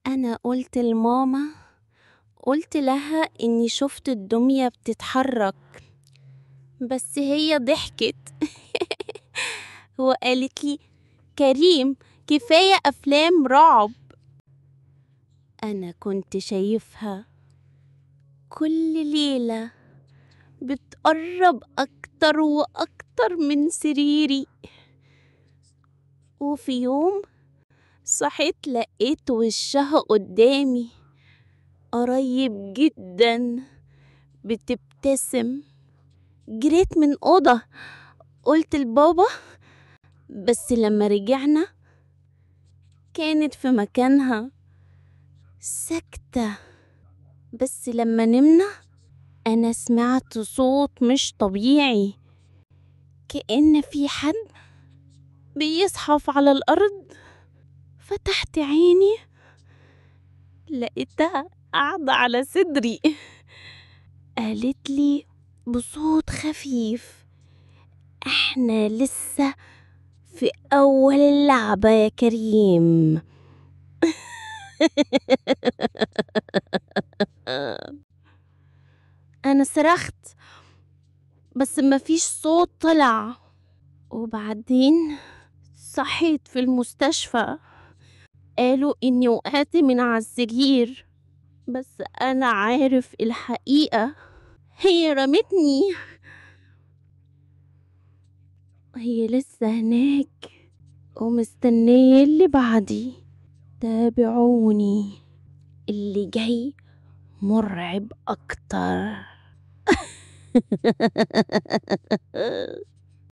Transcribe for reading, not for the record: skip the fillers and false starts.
أنا قلت لها إني شفت الدمية بتتحرك، بس هي ضحكت وقالت لي كريم كفاية أفلام رعب. أنا كنت شايفها كل ليلة بتقرب أكتر وأكتر من سريري، وفي يوم صحيت لقيت وشها قدامي قريب جدا بتبتسم. جريت من أوضة قلت لبابا، بس لما رجعنا كانت في مكانها ساكتة. بس لما نمنا أنا سمعت صوت مش طبيعي، كأن في حد بيزحف على الأرض. فتحت عيني لقيتها قاعدة على صدري. قالت لي بصوت خفيف، احنا لسه في أول اللعبة يا كريم. أنا صرخت بس مفيش صوت طلع. وبعدين صحيت في المستشفى، قالوا إني وقعت من على السرير، بس أنا عارف الحقيقة. هي رمتني، هي لسه هناك ومستنية اللي بعدي. تابعوني، اللي جاي مرعب أكتر.